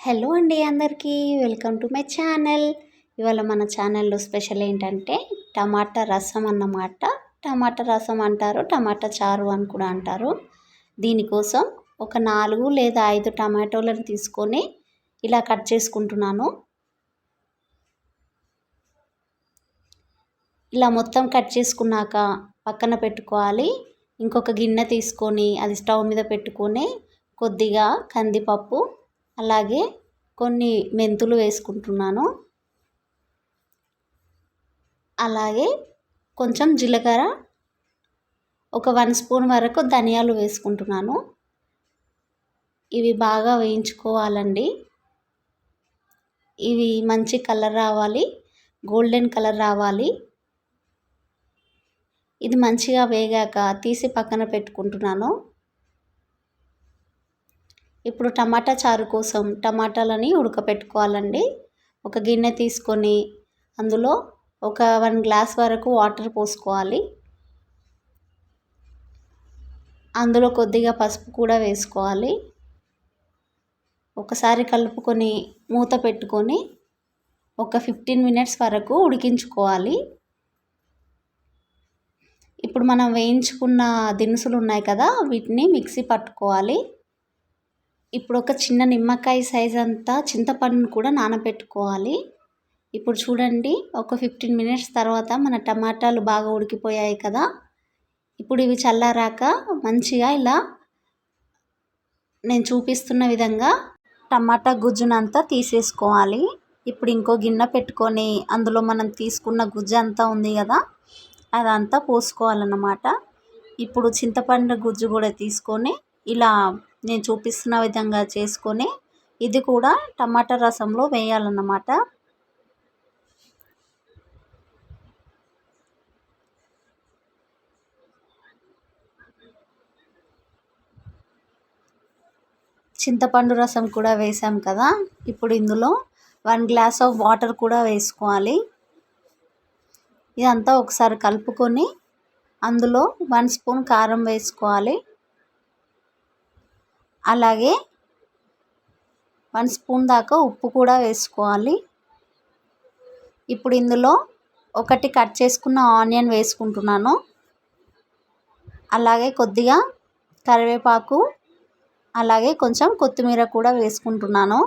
Hello అండి అందరికీ welcome to my channel. ఇవాళ మన ఛానల్లో స్పెషల్ ఏంటంటే టమాటా రసం అన్నమాట. టమాటా రసం అంటారు, టమాటా చారు అని కూడా అంటారు. దీనికోసం ఒక 4 లేదా 5 టమాటోలను తీసుకొని ఇలా కట్ చేసుకుంటున్నాను. ఇలా మొత్తం కట్ చేసుకున్నాక పక్కన పెట్టుకోవాలి. ఇంకొక గిన్నె తీసుకొని అది స్టవ్ మీద పెట్టుకొని కొద్దిగా కందిపప్పు, అలాగే కొన్ని మెంతులు వేసుకుంటున్నాను. అలాగే కొంచెం జీలకర్ర, ఒక 1 స్పూన్ వరకు ధనియాలు వేసుకుంటున్నాను. ఇవి బాగా వేయించుకోవాలండి. ఇవి మంచి కలర్ రావాలి, గోల్డెన్ కలర్ రావాలి. ఇది మంచిగా వేగాక తీసి పక్కన పెట్టుకుంటున్నాను. ఇప్పుడు టమాటా చారు కోసం టమాటాలని ఉడకపెట్టుకోవాలండి. ఒక గిన్నె తీసుకొని అందులో ఒక 1 గ్లాస్ వరకు వాటర్ పోసుకోవాలి. అందులో కొద్దిగా పసుపు కూడా వేసుకోవాలి. ఒకసారి కలుపుకొని మూత పెట్టుకొని ఒక 15 మినిట్స్ వరకు ఉడికించుకోవాలి. ఇప్పుడు మనం వేయించుకున్న దినుసులు ఉన్నాయి కదా, వీటిని మిక్సీ పట్టుకోవాలి. ఇప్పుడు ఒక చిన్న నిమ్మకాయ సైజ్ అంతా చింతపండును కూడా నానబెట్టుకోవాలి. ఇప్పుడు చూడండి, ఒక 15 మినిట్స్ తర్వాత మన టమాటాలు బాగా ఉడికిపోయాయి కదా. ఇప్పుడు ఇవి చల్లారాక మంచిగా ఇలా నేను చూపిస్తున్న విధంగా టమాటా గుజ్జునంతా తీసేసుకోవాలి. ఇప్పుడు ఇంకో గిన్నె పెట్టుకొని అందులో మనం తీసుకున్న గుజ్జు అంతా ఉంది కదా, అదంతా పోసుకోవాలన్నమాట. ఇప్పుడు చింతపండు గుజ్జు కూడా తీసుకొని ఇలా నేను చూపిస్తున్న విధంగా చేసుకొని ఇది కూడా టమాటా రసంలో వేయాలన్నమాట. చింతపండు రసం కూడా వేసాం కదా. ఇప్పుడు ఇందులో 1 గ్లాస్ ఆఫ్ వాటర్ కూడా వేసుకోవాలి. ఇదంతా ఒకసారి కలుపుకొని అందులో 1 స్పూన్ కారం వేసుకోవాలి. అలాగే 1 స్పూన్ దాకా ఉప్పు కూడా వేసుకోవాలి. ఇప్పుడు ఇందులో ఒకటి కట్ చేసుకున్న ఆనియన్ వేసుకుంటున్నాను. అలాగే కొద్దిగా కరివేపాకు, అలాగే కొంచెం కొత్తిమీర కూడా వేసుకుంటున్నాను.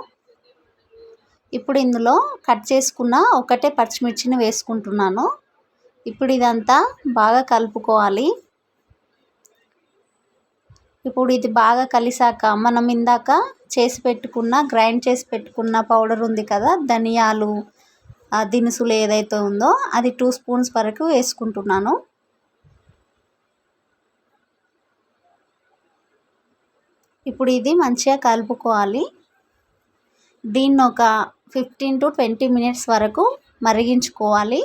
ఇప్పుడు ఇందులో కట్ చేసుకున్న ఒకటే పచ్చిమిర్చిని వేసుకుంటున్నాను. ఇప్పుడు ఇదంతా బాగా కలుపుకోవాలి. ఇప్పుడు ఇది బాగా కలిసాక మనం ఇందాక గ్రైండ్ చేసి పెట్టుకున్న పౌడర్ ఉంది కదా, ధనియాలు దినుసులు ఏదైతే ఉందో అది 2 స్పూన్స్ వరకు వేసుకుంటున్నాను. ఇప్పుడు ఇది మంచిగా కలుపుకోవాలి. దీన్ని ఒక 15 to 20 మినిట్స్ వరకు మరిగించుకోవాలి.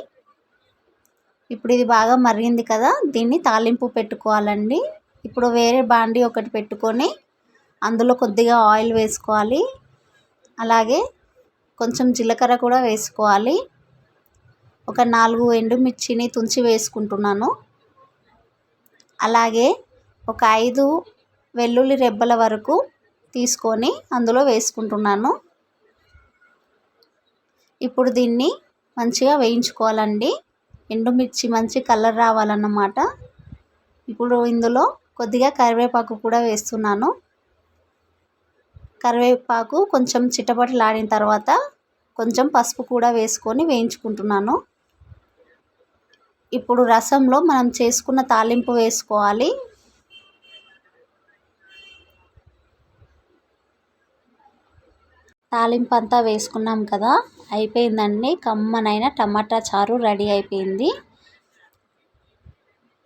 ఇప్పుడు ఇది బాగా మరిగింది కదా, దీన్ని తాలింపు పెట్టుకోవాలండి. ఇప్పుడు వేరే బాండి ఒకటి పెట్టుకొని అందులో కొద్దిగా ఆయిల్ వేసుకోవాలి. అలాగే కొంచెం జీలకర్ర కూడా వేసుకోవాలి. ఒక 4 ఎండుమిర్చిని తుంచి వేసుకుంటున్నాను. అలాగే ఒక 5 వెల్లుల్లి రెబ్బల వరకు తీసుకొని అందులో వేసుకుంటున్నాను. ఇప్పుడు దీన్ని మంచిగా వేయించుకోవాలండి. ఎండుమిర్చి మంచి కలర్ రావాలన్నమాట. ఇప్పుడు ఇందులో కొద్దిగా కరివేపాకు కూడా వేస్తున్నాను. కరివేపాకు కొంచెం చిటపటలాడిన తర్వాత కొంచెం పసుపు కూడా వేసుకొని వేయించుకుంటున్నాను. ఇప్పుడు రసంలో మనం చేసుకున్న తాలింపు వేసుకోవాలి. తాలింపు అంతా వేసుకున్నాం కదా, అయిపోయిందండి. కమ్మనైన టమాటా చారు రెడీ అయిపోయింది.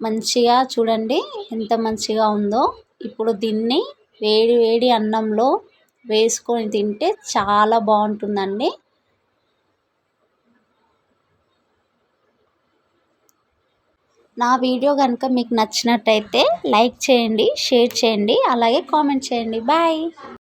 మంచిగా చూడండి ఎంత మంచిగా ఉందో. ఇప్పుడు దీన్ని వేడి వేడి అన్నంలో వేసుకొని తింటే చాలా బాగుంటుందండి. నా వీడియో కనుక మీకు నచ్చినట్టయితే లైక్ చేయండి, షేర్ చేయండి, అలాగే కామెంట్ చేయండి. బాయ్.